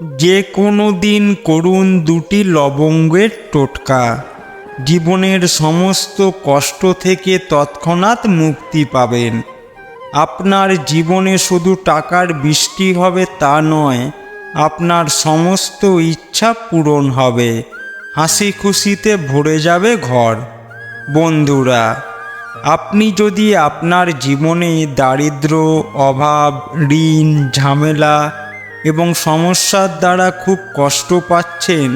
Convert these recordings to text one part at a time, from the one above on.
যে কোনো দিন করুন 2টি লবঙ্গের টোটকা। জীবনের সমস্ত কষ্ট থেকে তৎক্ষণাৎ মুক্তি পাবেন। আপনার জীবনে শুধু টাকার বৃষ্টি হবে তা নয়, আপনার সমস্ত ইচ্ছা পূরণ হবে, হাসি খুশিতে ভরে যাবে ঘর। বন্ধুরা, আপনি যদি আপনার জীবনে দারিদ্র্য, অভাব, ঋণ, ঝামেলা এবং সমস্যার দ্বারা খুব কষ্ট পাচ্ছেন,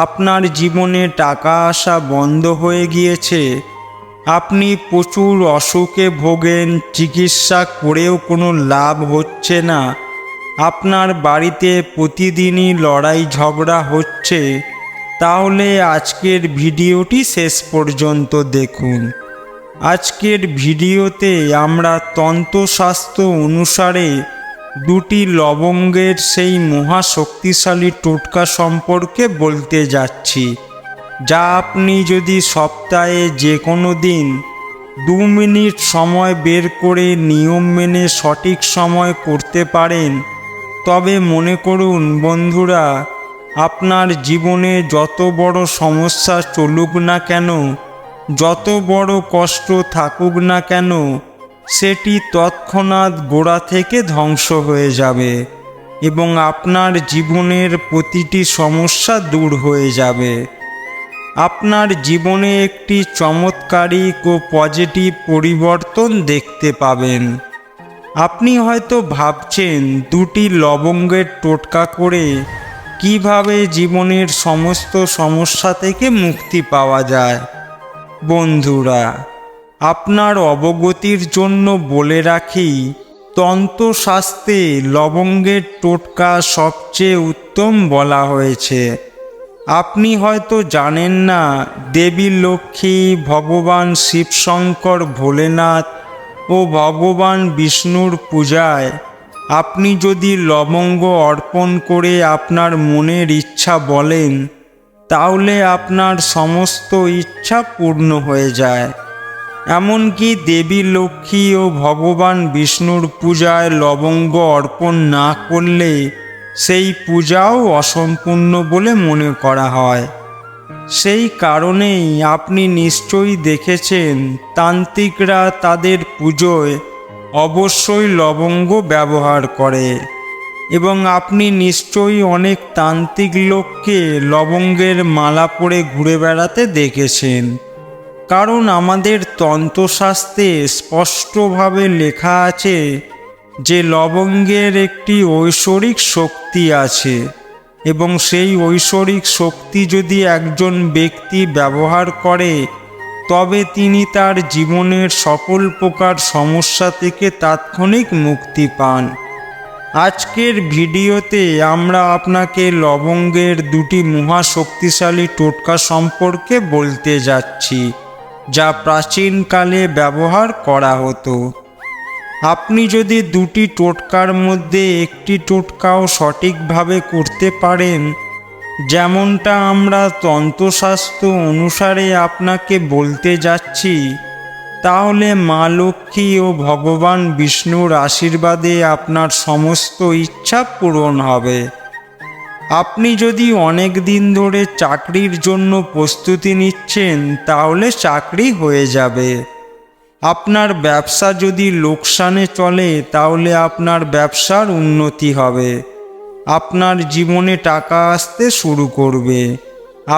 আপনার জীবনে টাকা আসা বন্ধ হয়ে গিয়েছে, আপনি প্রচুর অসুখে ভোগেন, চিকিৎসা করেও কোনো লাভ হচ্ছে না, আপনার বাড়িতে প্রতিদিনই লড়াই ঝগড়া হচ্ছে, তাহলে আজকের ভিডিওটি শেষ পর্যন্ত দেখুন। আজকের ভিডিওতে আমরা তন্ত্রশাস্ত্র অনুসারে 2টি লবঙ্গের সেই মহাশক্তিশালী টোটকা সম্পর্কে বলতে যাচ্ছি, যা আপনি যদি সপ্তাহে যে কোনো দিন 2 মিনিট সময় বের করে নিয়ম মেনে সঠিক সময় করতে পারেন, তবে মনে করুন বন্ধুরা, আপনার জীবনে যত বড় সমস্যা চলুক না কেন, যত বড় কষ্ট থাকুক না কেন, সেটি তৎক্ষণাৎ গোড়া থেকে ধ্বংস হয়ে যাবে এবং আপনার জীবনের প্রতিটি সমস্যা দূর হয়ে যাবে। আপনার জীবনে একটি চমৎকারিক ও পজিটিভ পরিবর্তন দেখতে পাবেন। আপনি হয়তো ভাবছেন 2টি লবঙ্গের টোটকা করে কিভাবে জীবনের সমস্ত সমস্যা থেকে মুক্তি পাওয়া যায়। বন্ধুরা, আপনার অবগতির জন্য বলে রাখি, তন্ত্রশাস্ত্রে লবঙ্গের টোটকা সবচেয়ে উত্তম বলা হয়েছে। আপনি হয়তো জানেন না, দেবী লক্ষ্মী, ভগবান শিবশঙ্কর, ভোলেনাথ ও ভগবান বিষ্ণুর পূজায় আপনি যদি লবঙ্গ অর্পণ করে আপনার মনের ইচ্ছা বলেন, তাহলে আপনার সমস্ত ইচ্ছা পূর্ণ হয়ে যায়। এমনকি দেবী লক্ষ্মী ও ভগবান বিষ্ণুর পূজায় লবঙ্গ অর্পণ না করলে সেই পূজাও অসম্পূর্ণ বলে মনে করা হয়। সেই কারণেই আপনি নিশ্চয়ই দেখেছেন, তান্ত্রিকরা তাদের পুজোয় অবশ্যই লবঙ্গ ব্যবহার করে এবং আপনি নিশ্চয়ই অনেক তান্ত্রিক লোককে লবঙ্গের মালা পরে ঘুরে বেড়াতে দেখেছেন। কারণ আমাদের তন্ত্রশাস্ত্রে স্পষ্টভাবে লেখা আছে যে লবঙ্গের একটি ঐশ্বরিক শক্তি আছে এবং সেই ঐশ্বরিক শক্তি যদি একজন ব্যক্তি ব্যবহার করে, তবে তিনি তার জীবনের সকল প্রকার সমস্যা থেকে তাৎক্ষণিক মুক্তি পান। আজকের ভিডিওতে আমরা আপনাকে লবঙ্গের 2টি মহাশক্তিশালী টোটকা সম্পর্কে বলতে যাচ্ছি, যা প্রাচীনকালে ব্যবহার করা হতো। আপনি যদি 2টি টোটকার মধ্যে একটি টোটকাও সঠিকভাবে করতে পারেন, যেমনটা আমরা তন্ত্রশাস্ত্র অনুসারে আপনাকে বলতে যাচ্ছি, তাহলে মা লক্ষ্মী ও ভগবান বিষ্ণুর আশীর্বাদে আপনার সমস্ত ইচ্ছা পূরণ হবে। আপনি যদি অনেক দিন ধরে চাকরির জন্য প্রস্তুতি নিচ্ছেন, তাহলে চাকরি হয়ে যাবে। আপনার ব্যবসা যদি লোকসানে চলে, তাহলে আপনার ব্যবসার উন্নতি হবে। আপনার জীবনে টাকা আসতে শুরু করবে।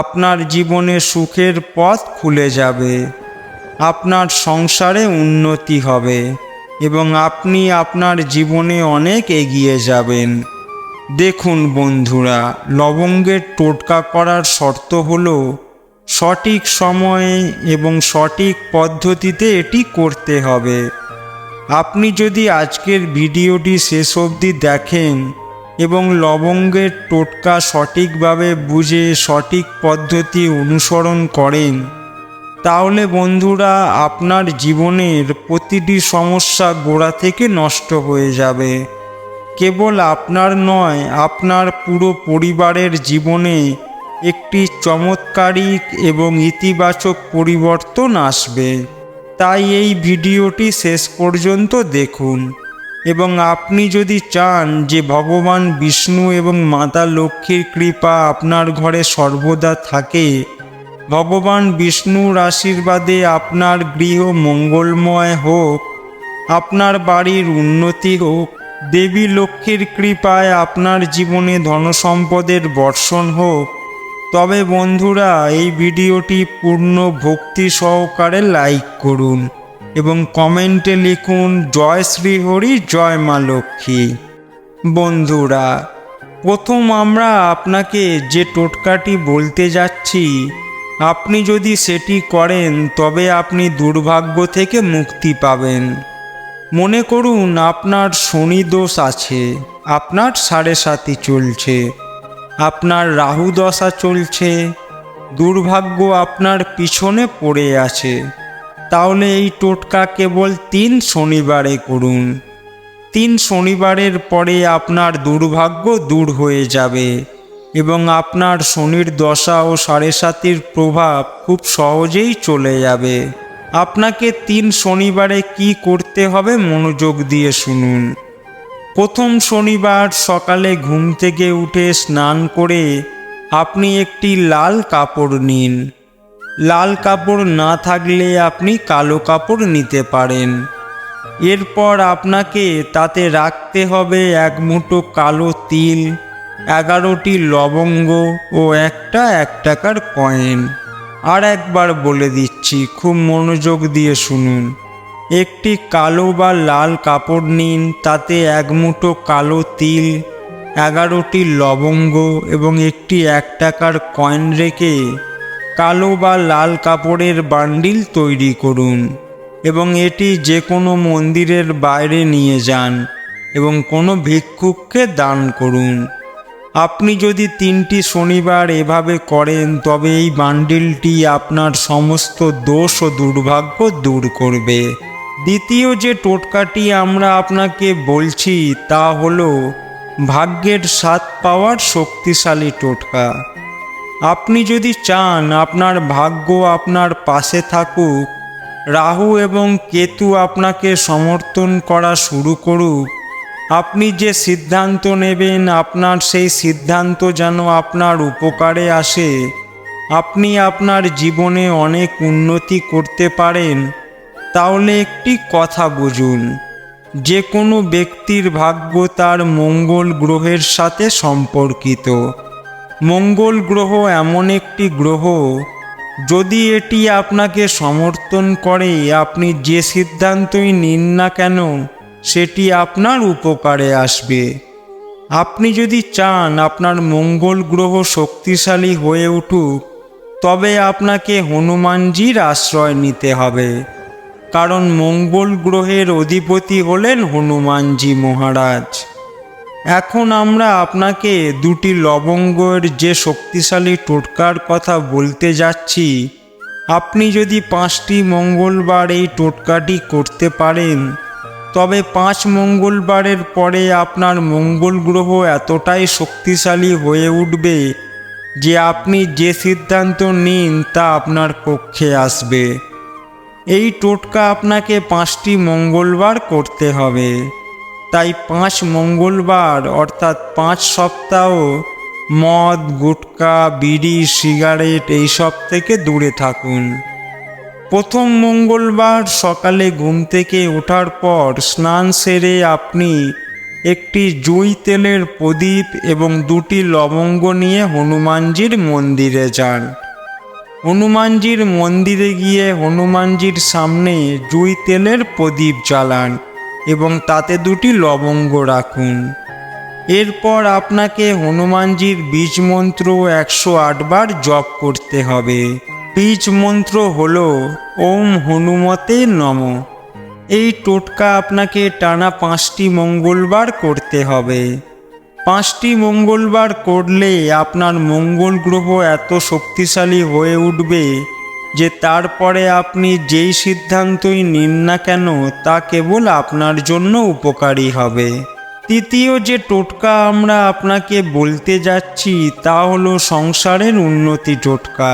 আপনার জীবনে সুখের পথ খুলে যাবে। আপনার সংসারে উন্নতি হবে এবং আপনি আপনার জীবনে অনেক এগিয়ে যাবেন। দেখুন বন্ধুরা, লবঙ্গের টোটকা করার শর্ত হলো সঠিক সময়ে এবং সঠিক পদ্ধতিতে এটি করতে হবে। আপনি যদি আজকের ভিডিওটি শেষ অবধি দেখেন এবং লবঙ্গের টোটকা সঠিকভাবে বুঝে সঠিক পদ্ধতি অনুসরণ করেন, তাহলে বন্ধুরা আপনার জীবনের প্রতিটি সমস্যা গোড়া থেকে নষ্ট হয়ে যাবে। কেবল আপনার নয়, আপনার পুরো পরিবারের জীবনে একটি চমৎকারিক এবং ইতিবাচক পরিবর্তন আসবে। তাই এই ভিডিওটি শেষ পর্যন্ত দেখুন। এবং আপনি যদি চান যে ভগবান বিষ্ণু এবং মাতা লক্ষ্মীর কৃপা আপনার ঘরে সর্বদা থাকে, ভগবান বিষ্ণুর আশীর্বাদে আপনার গৃহ মঙ্গলময় হোক, আপনার বাড়ির উন্নতি হোক, দেবী লক্ষ্মীর কৃপায় আপনার জীবনে ধনসম্পদের বর্ষণ হোক, তবে বন্ধুরা এই ভিডিওটি পূর্ণ ভক্তি সহকারে লাইক করুন এবং কমেন্টে লিখুন জয় শ্রী হরি, জয় মা লক্ষ্মী। বন্ধুরা, প্রথম আমরা আপনাকে যে টোটকাটি বলতে যাচ্ছি, আপনি যদি সেটি করেন তবে আপনি দুর্ভাগ্য থেকে মুক্তি পাবেন। মনে করুন আপনার শনি দোষ আছে, আপনার 7.5 চলছে, আপনার রাহু দশা চলছে, দুর্ভাগ্য আপনার পিছনে পড়ে আছে, তাহলে এই টোটকা কেবল 3 শনিবারে করুন। 3 শনিবারের পরে আপনার দুর্ভাগ্য দূর হয়ে যাবে এবং আপনার শনির দশা ও 7.5-এর প্রভাব খুব সহজেই চলে যাবে। আপনাকে 3 শনিবারে কি করতে হবে মনোযোগ দিয়ে শুনুন। প্রথম শনিবার সকালে ঘুম থেকে উঠে স্নান করে আপনি একটি লাল কাপড় নিন। লাল কাপড় না থাকলে আপনি কালো কাপড় নিতে পারেন। এরপর আপনাকে তাতে রাখতে হবে 1 মুঠো কালো তিল, 11টি লবঙ্গ ও একটা 1 টাকার কয়েন। আর একবার বলে দিচ্ছি, খুব মনোযোগ দিয়ে শুনুন। একটি কালো বা লাল কাপড় নিন, তাতে 1 মুঠো কালো তিল, 11টি লবঙ্গ এবং একটি 1 টাকার কয়েন রেখে কালো বা লাল কাপড়ের বান্ডিল তৈরি করুন এবং এটি যে কোনো মন্দিরের বাইরে নিয়ে যান এবং কোনো ভিক্ষুককে দান করুন। আপনি যদি 3টি শনিবার এভাবে করেন তবে এই বান্ডিলটি আপনার সমস্ত দোষ ও দুর্ভাগ্য দূর করবে। দ্বিতীয় যে টোটকাটি আমরা আপনাকে বলছি তা হলো ভাগ্যের স্বাদ পাওয়ার শক্তিশালী টোটকা। আপনি যদি চান আপনার ভাগ্য আপনার পাশে থাকুক, রাহু এবং কেতু আপনাকে সমর্থন করা শুরু করুক, আপনি যে সিদ্ধান্ত নেবেন আপনার সেই সিদ্ধান্ত যেন আপনার উপকারে আসে, আপনি আপনার জীবনে অনেক উন্নতি করতে পারেন, তাহলে একটি কথা বুঝুন, যে কোনো ব্যক্তির ভাগ্য তার মঙ্গল গ্রহের সাথে সম্পর্কিত। মঙ্গল গ্রহ এমন একটি গ্রহ, যদি এটি আপনাকে সমর্থন করে আপনি যে সিদ্ধান্তই নিন না কেন সেটি আপনার উপকারে আসবে। আপনি যদি চান আপনার মঙ্গল গ্রহ শক্তিশালী হয়ে উঠুক, তবে আপনাকে হনুমানজির আশ্রয় নিতে হবে, কারণ মঙ্গল গ্রহের অধিপতি হলেন হনুমানজি মহারাজ। এখন আমরা আপনাকে 2টি লবঙ্গের যে শক্তিশালী টোটকার কথা বলতে যাচ্ছি, আপনি যদি 5টি মঙ্গলবার এই টোটকাটি করতে পারেন তবে 5 মঙ্গলবারের পরে আপনার মঙ্গল গ্রহ এতটাই শক্তিশালী হয়ে উঠবে যে আপনি যে সিদ্ধান্ত নিন তা আপনার পক্ষে আসবে। এই টোটকা আপনাকে 5টি মঙ্গলবার করতে হবে। তাই 5 মঙ্গলবার অর্থাৎ 5 সপ্তাহ মদ, গুটখা, বিড়ি, সিগারেট এইসব থেকে দূরে থাকুন। প্রথম মঙ্গলবার সকালে ঘুম থেকে ওঠার পর স্নান সেরে আপনি একটি জুঁই তেলের প্রদীপ এবং 2টি লবঙ্গ নিয়ে হনুমানজির মন্দিরে যান। হনুমানজির মন্দিরে গিয়ে হনুমানজির সামনে জুঁই তেলের প্রদীপ জ্বালান এবং তাতে 2টি লবঙ্গ রাখুন। এরপর আপনাকে হনুমানজির বীজ মন্ত্র 108 বার জপ করতে হবে। বীজ মন্ত্র হল ওম হনুমতে নমঃ। এই টোটকা আপনাকে টানা 5টি মঙ্গলবার করতে হবে। 5টি মঙ্গলবার করলে আপনার মঙ্গল গ্রহ এত শক্তিশালী হয়ে উঠবে যে তারপরে আপনি যেই সিদ্ধান্তই নিন না কেন তা কেবল আপনার জন্য উপকারী হবে। তৃতীয় যে টোটকা আমরা আপনাকে বলতে যাচ্ছি তা হলো সংসারের উন্নতি টোটকা।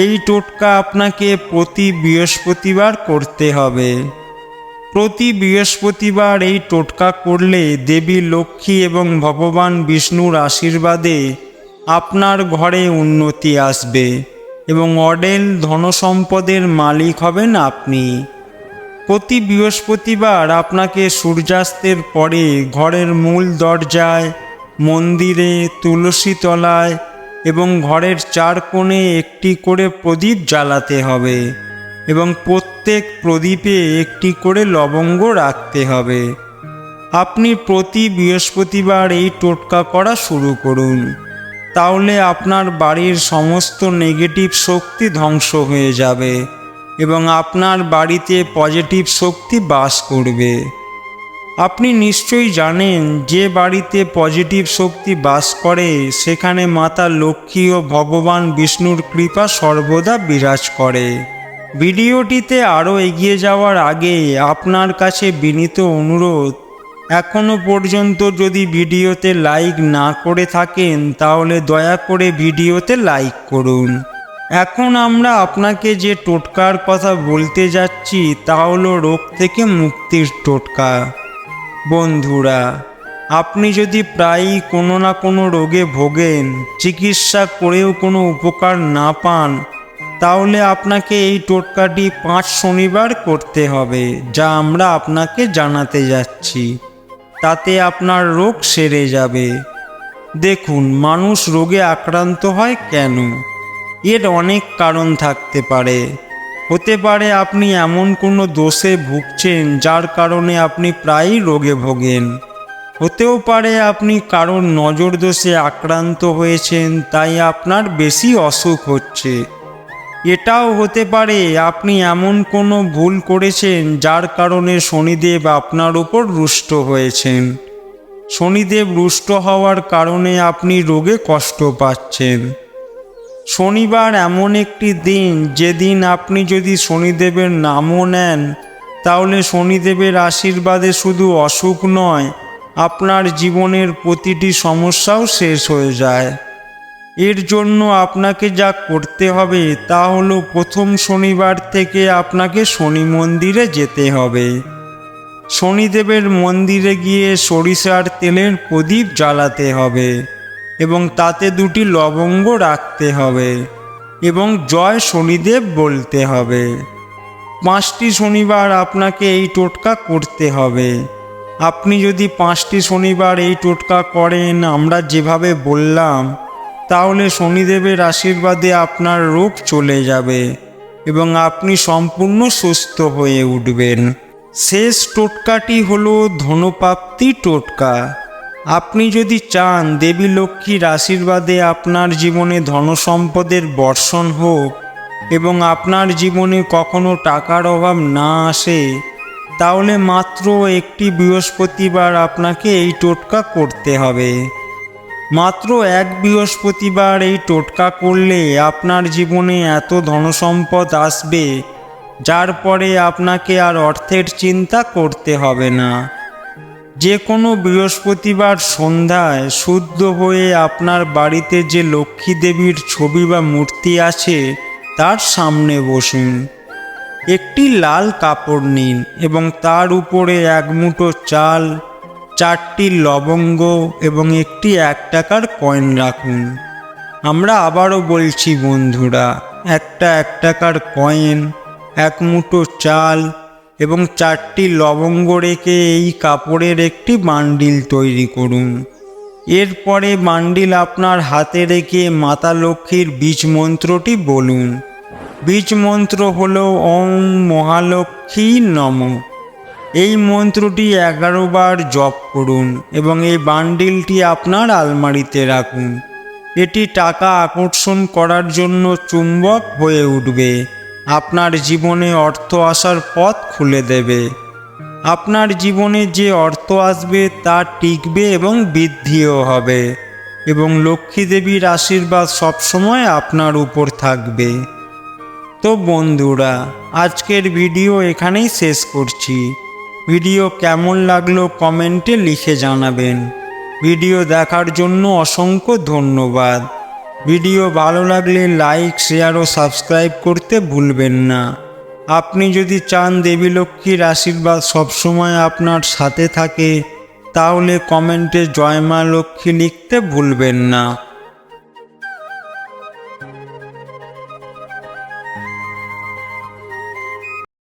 এই টোটকা আপনাকে প্রতি বৃহস্পতিবার করতে হবে। প্রতি বৃহস্পতিবার এই টোটকা করলে দেবী লক্ষ্মী এবং ভগবান বিষ্ণুর আশীর্বাদে আপনার ঘরে উন্নতি আসবে এবং অঢেল ধনসম্পদের মালিক হবেন আপনি। প্রতি বৃহস্পতিবার আপনাকে সূর্যাস্তের পরে ঘরের মূল দরজায়, মন্দিরে, তুলসী তলায় এবং ঘরের চার কোণে একটি করে প্রদীপ জ্বালাতে হবে এবং প্রত্যেক প্রদীপে একটি করে লবঙ্গ রাখতে হবে। আপনি প্রতি বৃহস্পতিবার এই টোটকা করা শুরু করুন, তাহলে আপনার বাড়ির সমস্ত নেগেটিভ শক্তি ধ্বংস হয়ে যাবে এবং আপনার বাড়িতে পজিটিভ শক্তি বাস করবে। আপনি নিশ্চয়ই জানেন যে বাড়িতে পজিটিভ শক্তি বাস করে সেখানে মাতা লক্ষ্মী ও ভগবান বিষ্ণুর কৃপা সর্বদা বিরাজ করে। ভিডিওটিতে আরও এগিয়ে যাওয়ার আগে আপনার কাছে বিনীত অনুরোধ, এখনও পর্যন্ত যদি ভিডিওতে লাইক না করে থাকেন তাহলে দয়া করে ভিডিওতে লাইক করুন। এখন আমরা আপনাকে যে টোটকার কথা বলতে যাচ্ছি তা হলো রোগ থেকে মুক্তির টোটকা। বন্ধুরা, আপনি যদি প্রায়ই কোনো না কোনো রোগে ভোগেন, চিকিৎসা করেও কোনো উপকার না পান, তাহলে আপনাকে এই টোটকাটি 5 শনিবার করতে হবে, যা আমরা আপনাকে জানাতে যাচ্ছি। তাতে আপনার রোগ সেরে যাবে। দেখুন, মানুষ রোগে আক্রান্ত হয় কেন? এর অনেক কারণ থাকতে পারে। হতে পারে আপনি এমন কোনো দোষে ভুগছেন যার কারণে আপনি প্রায়ই রোগে ভোগেন। হতেও পারে আপনি কারোর নজর দোষে আক্রান্ত হয়েছেন, তাই আপনার বেশি অসুখ হচ্ছে। এটাও হতে পারে আপনি এমন কোনো ভুল করেছেন যার কারণে শনিদেব আপনার উপর রুষ্ট হয়েছেন। শনিদেব রুষ্ট হওয়ার কারণে আপনি রোগে কষ্ট পাচ্ছেন। শনিবার এমন একটি দিন যেদিন আপনি যদি শনিদেবের নামও নেন, তাহলে শনিদেবের আশীর্বাদে শুধু অসুখ নয়, আপনার জীবনের প্রতিটি সমস্যাও শেষ হয়ে যায়। এর জন্য আপনাকে যা করতে হবে তা হলো প্রথম শনিবার থেকে আপনাকে শনি মন্দিরে যেতে হবে। শনিদেবের মন্দিরে গিয়ে সরিষার তেলের প্রদীপ জ্বালাতে হবে এবং তাতে 2টি লবঙ্গ রাখতে হবে এবং জয় শনিদেব বলতে হবে। 5টি শনিবার আপনাকে এই টোটকা করতে হবে। আপনি যদি 5টি শনিবার এই টোটকা করেন আমরা যেভাবে বললাম, তাহলে শনিদেবের আশীর্বাদে আপনার রোগ চলে যাবে এবং আপনি সম্পূর্ণ সুস্থ হয়ে উঠবেন। শেষ টোটকাটি হলো ধনপ্রাপ্তি টোটকা। আপনি যদি চান দেবী লক্ষ্মীর আশীর্বাদে আপনার জীবনে ধনসম্পদের বর্ষণ হোক এবং আপনার জীবনে কখনো টাকার অভাব না আসে, তাহলে মাত্র একটি বৃহস্পতিবার আপনাকে এই টোটকা করতে হবে। মাত্র এক বৃহস্পতিবার এই টোটকা করলে আপনার জীবনে এত ধনসম্পদ আসবে যার পরে আপনাকে আর অর্থের চিন্তা করতে হবে না। যে কোনো বৃহস্পতিবার সন্ধ্যায় শুদ্ধ হয়ে আপনার বাড়িতে যে লক্ষ্মী দেবীর ছবি বা মূর্তি আছে তার সামনে বসুন। একটি লাল কাপড় নিন এবং তার উপরে 1 মুঠো চাল, 4টি লবঙ্গ এবং একটি 1 টাকার কয়েন রাখুন। আমরা আবারও বলছি বন্ধুরা, একটা 1 টাকার কয়েন, 1 মুঠো চাল এবং 4টি লবঙ্গ রেখে এই কাপড়ের একটি বান্ডিল তৈরি করুন। এরপরে বান্ডিল আপনার হাতে রেখে মাতা লক্ষ্মীর বীজ মন্ত্রটি বলুন। বীজ মন্ত্র হল ওম মহালক্ষ্মী নমঃ। এই মন্ত্রটি 11 বার জপ করুন এবং এই বান্ডিলটি আপনার আলমারিতে রাখুন। এটি টাকা আকর্ষণ করার জন্য চুম্বক হয়ে উঠবে। আপনার জীবনে অর্থ আসার পথ খুলে দেবে। আপনার জীবনে যে অর্থ আসবে তা টিকবে এবং বৃদ্ধিও হবে এবং লক্ষ্মী দেবীর আশীর্বাদ সবসময় আপনার উপর থাকবে। তো বন্ধুরা, আজকের ভিডিও এখানেই শেষ করছি। ভিডিও কেমন লাগলো কমেন্টে লিখে জানাবেন। ভিডিও দেখার জন্য অসংখ্য ধন্যবাদ। ভিডিও ভালো লাগলে লাইক, শেয়ার ও সাবস্ক্রাইব করতে ভুলবেন না। আপনি যদি চান দেবী লক্ষ্মীর আশীর্বাদ সবসময় আপনার সাথে থাকে, তাহলে কমেন্টে জয় মা লক্ষ্মী লিখতে ভুলবেন না।